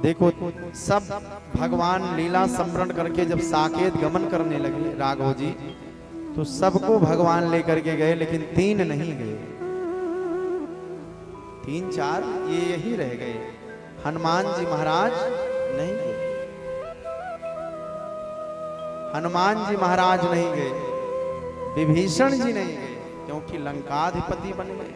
देखो सब भगवान लीला स्मरण करके जब साकेत गमन करने लगे राघव जी, तो सबको भगवान लेकर के गए, लेकिन 3 नहीं गए, 3 4 ये यही रह गए। हनुमान जी महाराज नहीं गए, हनुमान जी महाराज नहीं गए, विभीषण जी नहीं गए क्योंकि लंकाधिपति बन गए,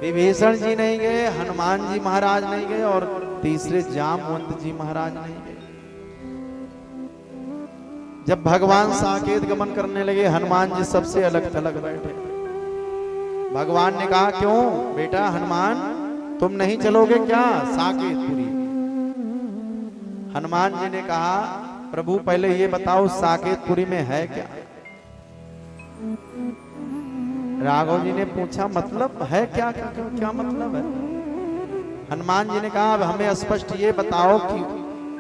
विभीषण जी नहीं गए, हनुमान जी महाराज नहीं गए, और तीसरे जामवंत जी महाराज नहीं गए। जब भगवान साकेत गमन करने लगे, हनुमान जी सबसे अलग थलग बैठे। भगवान ने कहा, क्यों बेटा हनुमान, तुम नहीं चलोगे क्या साकेतपुरी? हनुमान जी ने कहा, प्रभु पहले ये बताओ साकेतपुरी में है क्या? राघव जी ने पूछा, मतलब है क्या, क्या, क्या, क्या मतलब है? हनुमान जी ने कहा, अब हमें स्पष्ट ये बताओ कि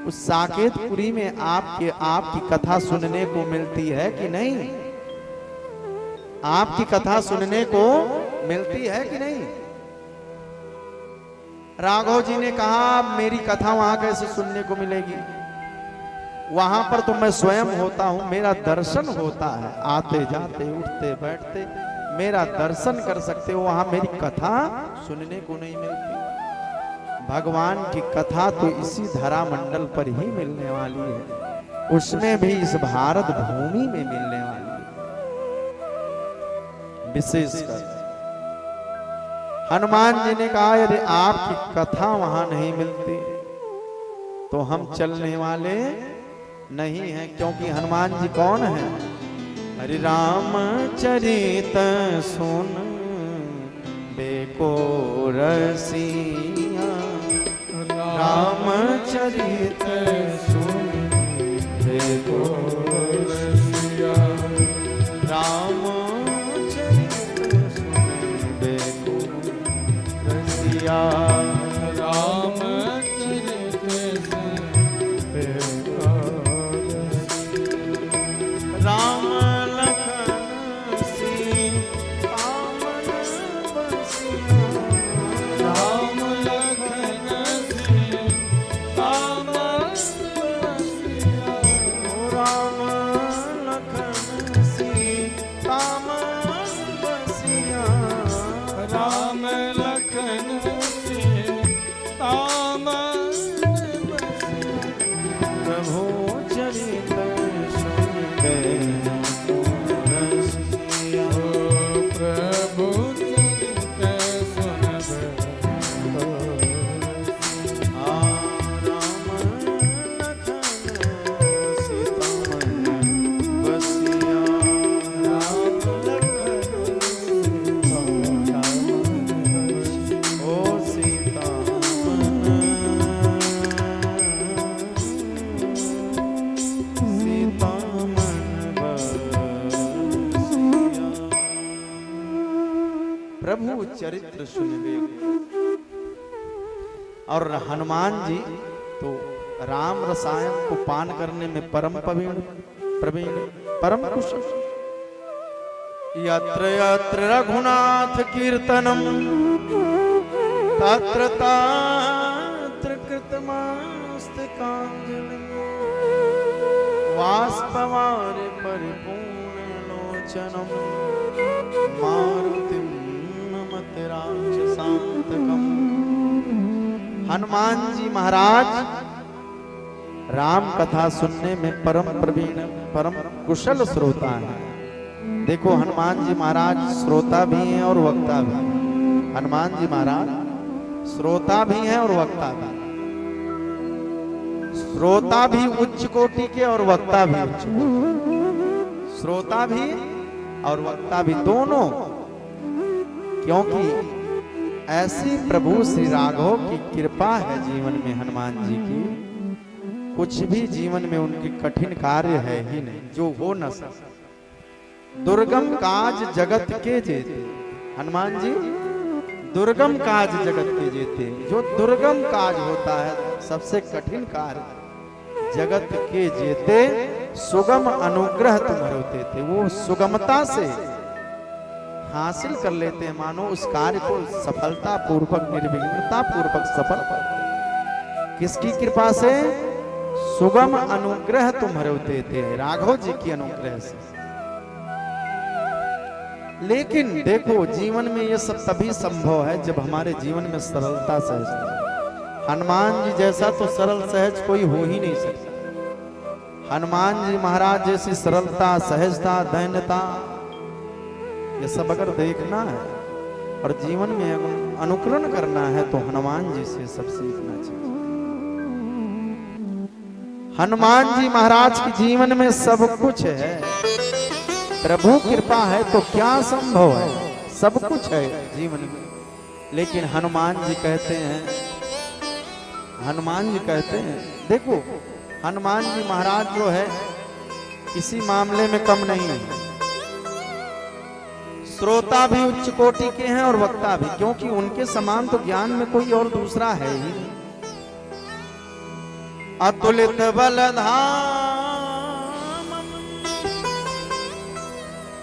उस साकेतपुरी में आपकी कथा सुनने को मिलती है कि नहीं? आपकी कथा सुनने को मिलती है कि नहीं? राघव जी ने कहा, मेरी कथा वहां कैसे सुनने को मिलेगी? वहां पर तो मैं स्वयं होता हूं, मेरा दर्शन होता है, आते जाते उठते बैठते मेरा दर्शन कर सकते हो, वहां मेरी कथा सुनने को नहीं मिलती। भगवान की कथा तो इसी धरा मंडल पर ही मिलने वाली है, उसमें भी इस भारत भूमि में मिलने वाली है। विशेषकर हनुमान जी ने कहा, यदि आपकी कथा वहां नहीं मिलती तो हम चलने वाले नहीं हैं, क्योंकि हनुमान जी कौन है? हरि राम चरित सुन बेको रसिया, राम चरित सुन बेको रसिया, राम चरित सुन बेको रसिया, राम चरित सुन बेको रसिया, राम प्रभु चरित्र सुनबे। और हनुमान जी तो राम रसायन को पान करने में परम प्रवीण परम कुशल। यत्र यत्र रघुनाथ कीर्तनम तत्र तत्र कृतमस्तकांजलि, वाष्पवारि परिपूर्ण लोचनम मारुतिम नमत राक्षसांतकम्। हनुमान जी महाराज राम कथा सुनने में परम प्रवीण परम कुशल श्रोता है। देखो हनुमान जी महाराज श्रोता भी हैं और वक्ता भी। हनुमान जी महाराज श्रोता भी हैं और वक्ता भी। श्रोता भी उच्च कोटि के और वक्ता भी उच्च कोटि। श्रोता भी और वक्ता भी दोनों, क्योंकि ऐसी प्रभु श्री राघव की कृपा है जीवन में। हनुमान जी की कुछ भी जीवन में उनकी कठिन कार्य है ही नहीं जो हो न सके। दुर्गम काज जगत के जेते। हनुमान जी दुर्गम काज जगत के जेते। जो दुर्गम काज होता है, सबसे कठिन कार्य जगत के जेते, सुगम अनुग्रह तुम्हारे थे। वो सुगमता से हासिल कर लेते हैं, मानो उस कार्य को सफलता पूर्वक निर्विघ्नता पूर्वक सफल। किसकी कृपा से? सुगम अनुग्रह तुम्हारे देते हैं, राघव जी की अनुग्रह से। लेकिन देखो जीवन में ये सब तभी संभव है जब हमारे जीवन में सरलता सहजता। हनुमान जी जैसा तो सरल सहज कोई हो ही नहीं सकता। हनुमान जी महाराज जैसी सरलता, सहजता, दैन्यता, ये सब अगर देखना है और जीवन में अनुकरण करना है तो हनुमान जी से सब सीखना चाहिए। हनुमान जी महाराज के जीवन में सब कुछ है, प्रभु कृपा है तो क्या संभव है, सब कुछ है जीवन में। लेकिन हनुमान जी कहते हैं देखो हनुमान जी महाराज जो है किसी मामले में कम नहीं है, श्रोता भी उच्च कोटि के हैं और वक्ता भी, क्योंकि उनके समान तो ज्ञान में कोई और दूसरा है ही नहीं। अतुलित बलधाम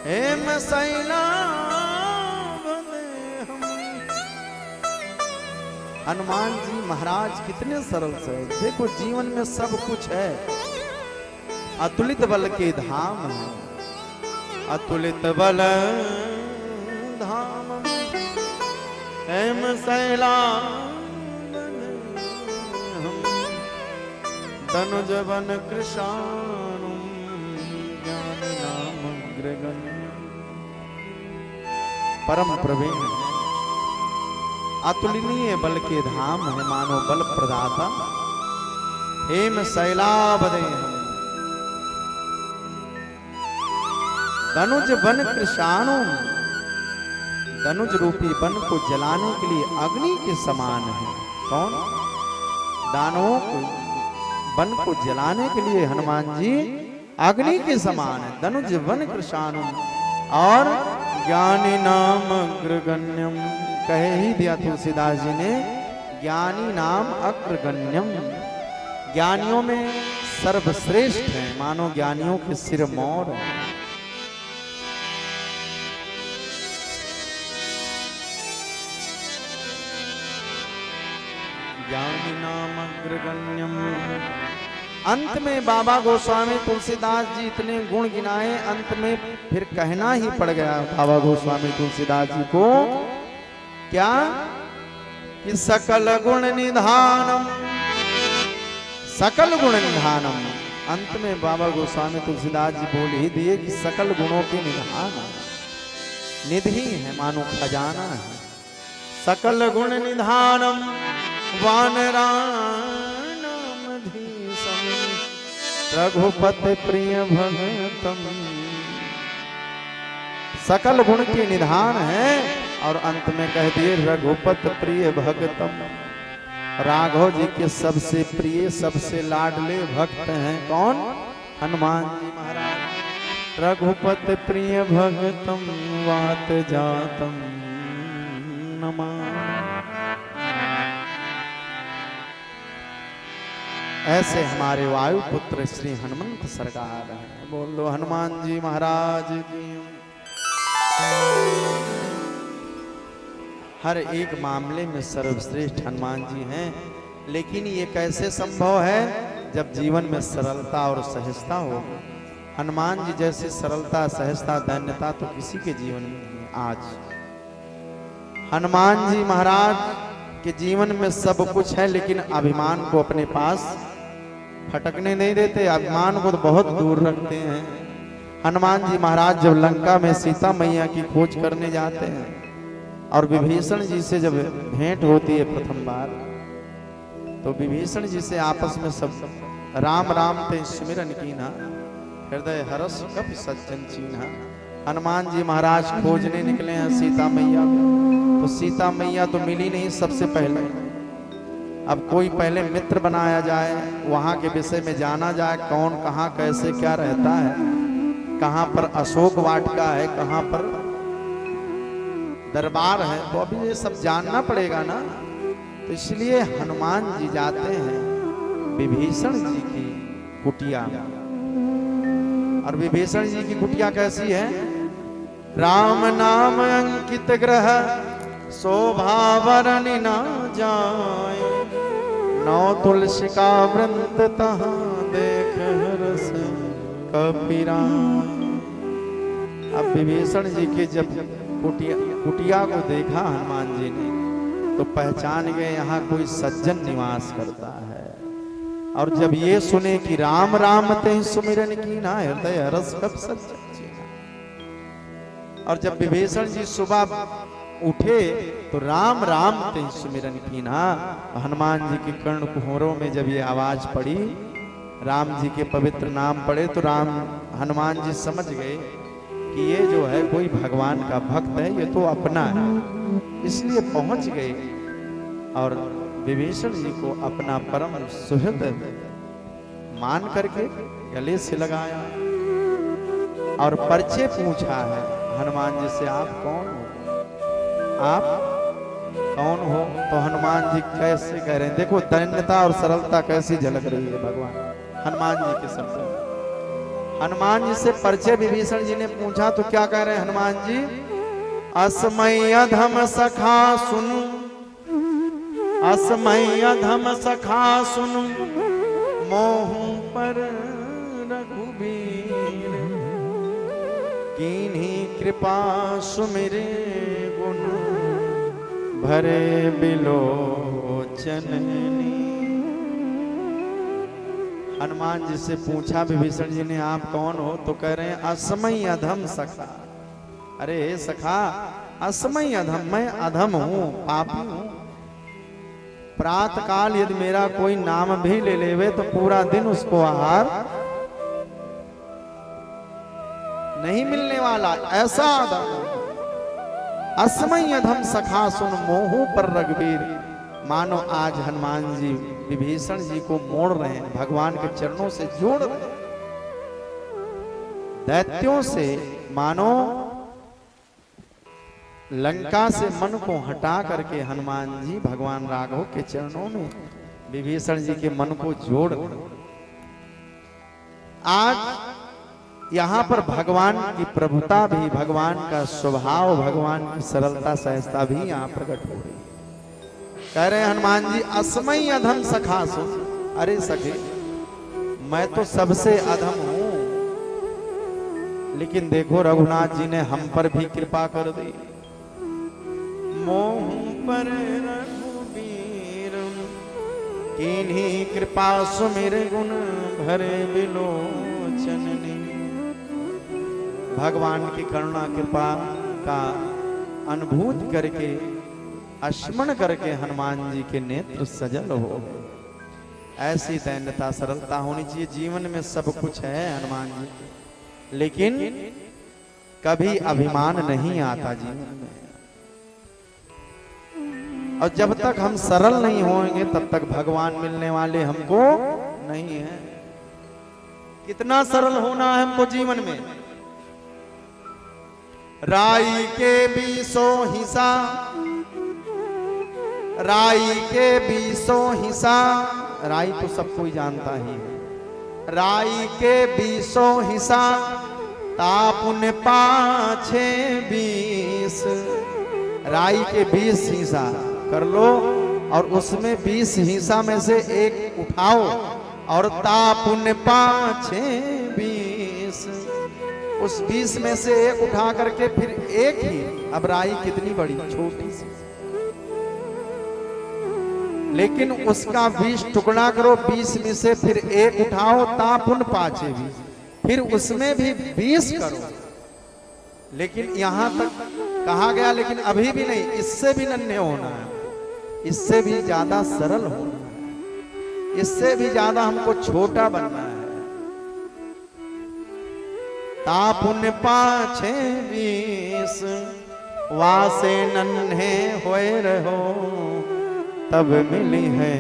हेम शैलावदेहम। हनुमान जी महाराज कितने सरल से, देखो जीवन में सब कुछ है, अतुलित बल के धाम है, अतुलित बल धाम हेम शैलावदेहम तनुज वन कृशानुम ज्ञानिनामग्रगण्यम्। परम प्रवीण अतुलनीय बल के धाम है, मानो बल प्रदाता हेम शैलावदेहम धनुज वन कृशानुम। धनुज रूपी वन को जलाने के लिए अग्नि के समान है। कौन? दानवों को वन को जलाने के लिए हनुमान जी अग्नि के समान है। धनुज वन कृशानुम और ज्ञानी नाम अग्रगण्यम, कह ही दिया तुलसीदास जी ने, ज्ञानी नाम अग्रगण्यम, ज्ञानियों में सर्वश्रेष्ठ है, मानो ज्ञानियों के सिर मोर है। ज्ञानी नाम अग्रगण्यम। अंत में बाबा गोस्वामी तुलसीदास जी इतने गुण गिनाए, अंत में फिर कहना ही पड़ गया बाबा गोस्वामी तुलसीदास जी को, क्या कि सकल गुण निधानम, सकल गुण निधानम। अंत में बाबा गोस्वामी तुलसीदास जी बोल ही दिए कि सकल गुणों के निधान, निधि है, मानो खजाना है। सकल गुण निधानम वानराणामधीशम रघुपति प्रिय भगतम। सकल गुण के निधान है और अंत में कह दिए रघुपति प्रिय भगतम। राघव जी के सबसे प्रिय सबसे लाडले भक्त हैं कौन? हनुमान जी महाराज। रघुपति प्रिय भगतम वात जातम नमामि। ऐसे हमारे वायुपुत्र श्री हनुमंत सरकार हैं। बोलो हनुमान जी महाराज की। हर एक मामले में सर्वश्रेष्ठ हनुमान जी हैं। लेकिन ये कैसे संभव है? जब जीवन में सरलता और सहजता हो। हनुमान जी जैसी सरलता, सहजता, दैन्यता तो किसी के जीवन में नहीं। आज हनुमान जी महाराज के जीवन में सब कुछ है, लेकिन अभिमान को अपने पास फटकने नहीं देते, अभिमान को तो बहुत दूर रखते हैं। हनुमान जी महाराज जब लंका में सीता मैया की खोज करने जाते हैं और विभीषण जी से जब भेंट होती है प्रथम बार, तो विभीषण जी से आपस में सब राम राम ते सिमरन कीन्हा हृदय हरस कपि सज्जन चीन्हा। हनुमान जी महाराज खोजने निकले हैं सीता मैया को, तो सीता मैया तो मिली नहीं सबसे पहले। अब कोई पहले मित्र बनाया जाए, वहां के विषय में जाना जाए, कौन कहाँ कैसे क्या रहता है, कहाँ पर अशोक वाटिका है, कहाँ पर दरबार है, तो अभी ये सब जानना पड़ेगा ना। तो इसलिए हनुमान जी जाते हैं विभीषण जी की कुटिया। और विभीषण जी की कुटिया कैसी है? राम नाम अंकित ग्रह शोभा वरनि न जाए, नौ तुलसी का वृंत तहाँ देख रस कबीरा। अब विभीषण जी के जब कुटिया को देखा हनुमान जी ने तो पहचान गए यहाँ कोई सज्जन निवास करता है। और जब ये सुने कि राम राम ते सुमिरन की ना हृदय हरस कब सच्ची। और जब विभीषण जी सुबह उठे तो राम राम ते सुमिरन की ना, हनुमान जी के कर्ण कुहरों में जब ये आवाज पड़ी, राम जी के पवित्र नाम पड़े, तो राम हनुमान जी समझ गए कि ये जो है कोई भगवान का भक्त है, ये तो अपना है, इसलिए पहुंच गए और विभीषण जी को अपना परम सुहृद मान करके गले से लगाया और परिचय पूछा है हनुमान जी से, आप कौन हो, आप कौन हो। तो हनुमान जी कैसे कह रहे हैं, देखो दैन्यता और सरलता कैसी झलक रही है भगवान हनुमान जी के शब्दों में। हनुमान जी से परिचय विभीषण जी ने पूछा तो क्या कह रहे हैं हनुमान जी, असमय अधम सखा सुनु, असमय अधम सखा सुनु, मोहु पर रघुबीर, कीन्ही कृपा सुमिरे गुण, भरे बिलोचन। हनुमान जी से पूछा विभीषण जी ने आप कौन हो, तो कह रहे हैं असमय अधम सखा। अरे सखा, असमय अधम, मैं अधम हूं, पापी हूं। प्रातः काल यदि मेरा कोई नाम भी ले लेवे तो पूरा दिन उसको आहार नहीं मिलने वाला, ऐसा अधम। असमय अधम सखा सुन मोहू पर रघुबीर। मानो आज हनुमान जी विभीषण जी को मोड़ रहे हैं, भगवान के चरणों से जोड़ रहे हैं। दैत्यों से मानो लंका से मन को हटा करके हनुमान जी भगवान राघव के चरणों में विभीषण जी के मन को जोड़ रहे। आज यहाँ पर भगवान की प्रभुता भी, भगवान का स्वभाव, भगवान की सरलता सहजता भी यहाँ प्रकट हो रही। कह रहे हनुमान जी असमय अधम सखा सुन। अरे सखे, मैं तो सबसे अधम हूं, लेकिन देखो रघुनाथ जी ने हम पर भी कृपा कर दी। मोह पर रघुबीर, कीन्ही कृपा सुमिर गुण, भरे बिलोचन। भगवान की करुणा कृपा का अनुभूत करके, स्मरण करके हनुमान जी के नेत्र सजल हो गए। ऐसी दैन्यता सरलता होनी चाहिए। जीवन में सब कुछ है हनुमान जी, लेकिन कभी अभिमान नहीं आता जीवन में। और जब तक हम सरल नहीं होंगे तब तक भगवान मिलने वाले हमको नहीं है। कितना सरल होना है हमको जीवन में। राई के बीसों हिस्सा, राई के बीसों हिस्सा, राई तो सब कोई जानता ही है। राई के बीसों हिस्सा, तापुन पाछे 20। राई के 20 हिस्सा कर लो और उसमें 20 हिस्सा में से एक उठाओ और तापुन पाछे 20। उस 20 में से एक उठा करके फिर एक ही, अब राई कितनी बड़ी, छोटी सी, लेकिन उसका 20 टुकड़ा करो, 20 में से फिर एक उठाओ, तापुन पाछे 20, फिर उसमें भी 20 करो। लेकिन यहां तक कहा गया, लेकिन अभी भी नहीं, इससे भी नन्हे होना है, इससे भी ज्यादा सरल होना है, इससे भी ज्यादा हमको छोटा बनना है। तापुन पाछे 20, वासे नन्हे होए रहो, तब मिली है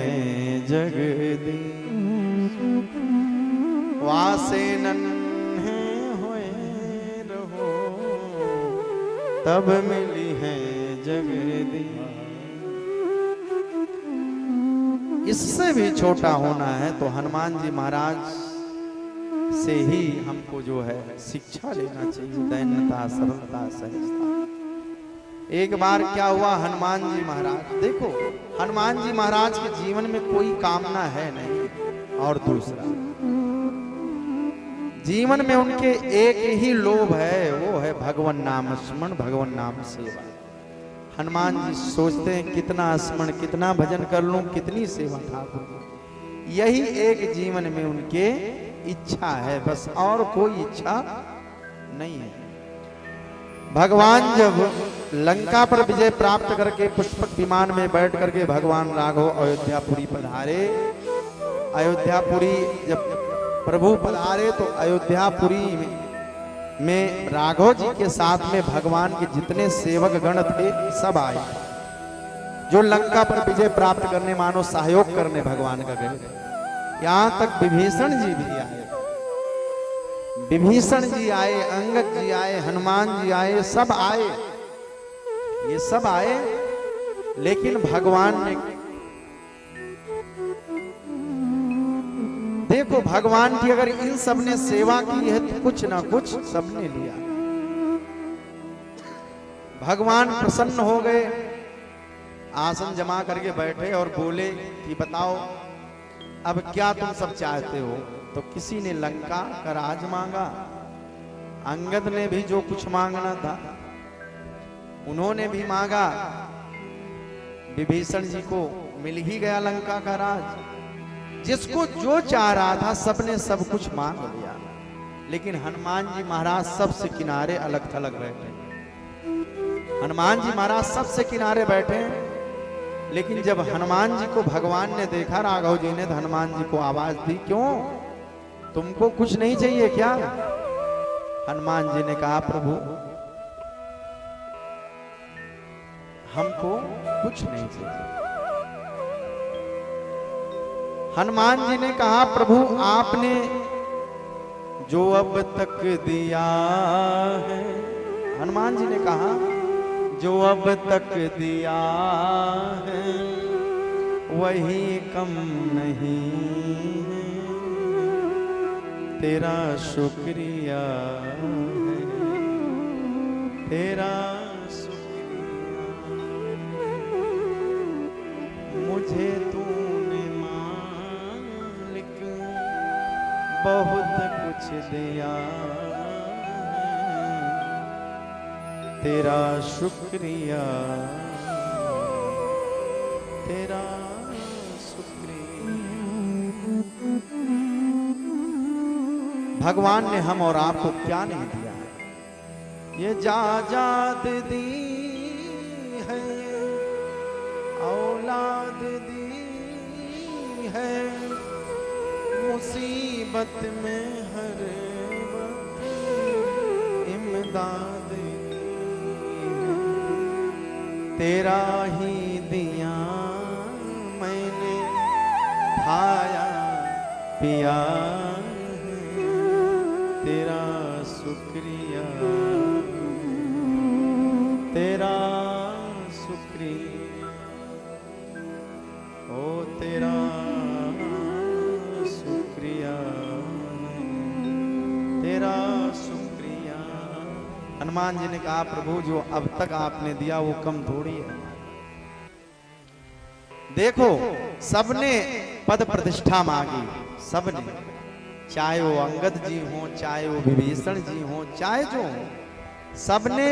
जगदीश। वासे नन्हे होए रहो, तब मिली है जगदीश। इससे भी छोटा होना है तो हनुमान जी महाराज से ही हमको जो है शिक्षा लेना चाहिए। दैन्यता, सरलता, सहजता। एक बार क्या हुआ, हनुमान जी महाराज, देखो हनुमान जी महाराज के जीवन में कोई कामना है नहीं, और दूसरा जीवन में उनके एक ही लोभ है, वो है भगवान नाम स्मरण, भगवान नाम सेवा। हनुमान जी सोचते हैं कितना स्मरण, कितना भजन कर लूं, कितनी सेवा ठाकुर की, यही एक जीवन में उनके इच्छा है, बस और कोई इच्छा नहीं है। भगवान जब लंका पर विजय प्राप्त करके पुष्पक विमान में बैठ करके भगवान राघव अयोध्यापुरी पधारे, अयोध्यापुरी जब प्रभु पधारे तो अयोध्यापुरी में राघव जी के साथ में भगवान के जितने सेवक गण थे सब आए, जो लंका पर विजय प्राप्त करने मानो सहयोग करने भगवान का गए। यहां तक विभीषण जी भी आए, विभीषण जी आए, अंगद जी आए, हनुमान जी आए, सब आए, ये सब आए, लेकिन भगवान ने, देखो भगवान की अगर इन सब ने सेवा की है तो कुछ ना कुछ सबने लिया। भगवान प्रसन्न हो गए, आसन जमा करके बैठे और बोले कि बताओ अब क्या तुम सब चाहते हो। तो किसी ने लंका का राज मांगा, अंगद ने भी जो कुछ मांगना था उन्होंने भी मांगा, विभीषण जी को मिल ही गया लंका का राज, जिसको जो चाह रहा था सबने सब कुछ मांग लिया। लेकिन हनुमान जी महाराज सबसे किनारे अलग थलग बैठे, हनुमान जी महाराज सबसे किनारे बैठे। लेकिन जब हनुमान जी को भगवान ने देखा, राघव जी ने, तो हनुमान जी को आवाज दी, क्यों तुमको कुछ नहीं चाहिए क्या? हनुमान जी ने कहा प्रभु हमको कुछ नहीं चाहिए। हनुमान जी ने कहा प्रभु आपने जो अब तक दिया है, हनुमान जी ने कहा जो अब तक दिया है वही कम नहीं है, तेरा शुक्रिया है, तेरा शुक्रिया, मुझे तूने मालिक बहुत कुछ दिया, तेरा शुक्रिया, तेरा शुक्रिया। भगवान ने हम और आपको क्या नहीं दिया, ये जायदाद दी है, औलाद दी है, मुसीबत में हर वक्त इमदाद, तेरा ही दिया मैंने खाया पिया है, तेरा शुक्रिया, तेरा शुक्रिया, ओ तेरा शुक्रिया, तेरा शुक्रिया। हनुमान जी ने कहा प्रभु जो अब तक आपने दिया वो कम थोड़ी है। देखो सबने पद प्रतिष्ठा मांगी, सबने, चाहे वो अंगद जी हो, चाहे वो विभीषण जी हो, चाहे जो हो, सबने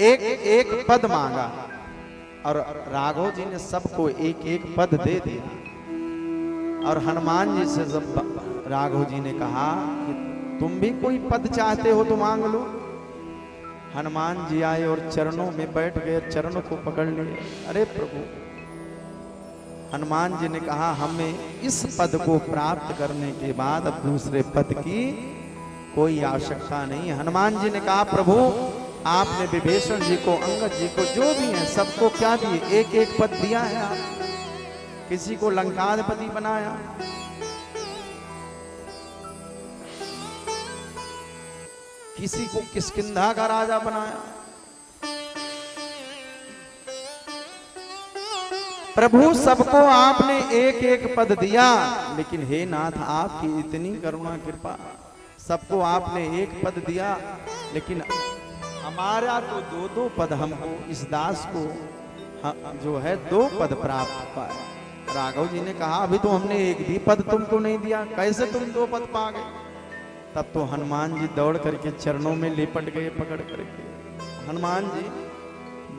एक एक पद मांगा और राघव जी ने सबको एक एक पद दे दिया। और हनुमान जी से जब राघव जी ने कहा कि तुम भी कोई पद चाहते हो तो मांग लो। हनुमान जी आए और चरणों में बैठ गए, चरणों को पकड़ लिए। अरे प्रभु, हनुमान जी ने कहा हमें इस पद को प्राप्त करने के बाद अब दूसरे पद की कोई आवश्यकता नहीं। हनुमान जी ने कहा प्रभु आपने विभीषण जी को, अंगद जी को, जो भी हैं सबको क्या दिए, एक एक पद दिया है आप। किसी को लंकाधिपति बनाया, किसी को किष्किंधा का राजा बनाया। प्रभु सबको आपने एक एक पद दिया, लेकिन हे नाथ आपकी इतनी करुणा कृपा, सबको आपने एक पद दिया, लेकिन हमारा तो दो दो पद हमको इस दास को जो है दो पद प्राप्त पाए। राघव जी ने कहा अभी तो हमने एक भी पद तुमको नहीं दिया, कैसे तुम दो पद पा गए? तब तो हनुमान जी दौड़ करके चरणों में लिपट गए पकड़ करके। हनुमान जी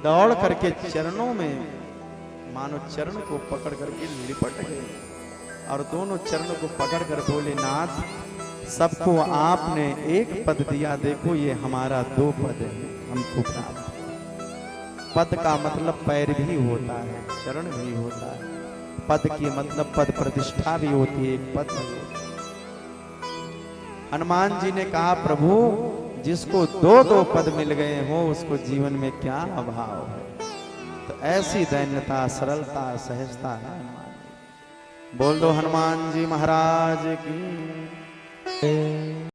दौड़ करके चरणों में मानो चरण को पकड़ करके लिपट गए और दोनों चरण को पकड़ कर बोले नाथ सबको आपने एक पद दिया, देखो ये हमारा दो पद है हमको प्राप्त। पद का मतलब पैर भी होता है, चरण भी होता है। पद की मतलब पद प्रतिष्ठा भी होती है, एक पद भी होता है। हनुमान जी ने कहा प्रभु जिसको दो दो पद मिल गए हो उसको जीवन में क्या अभाव है। तो ऐसी दैन्यता, सरलता, सहजता है हनुमान जी। बोल दो हनुमान जी महाराज की।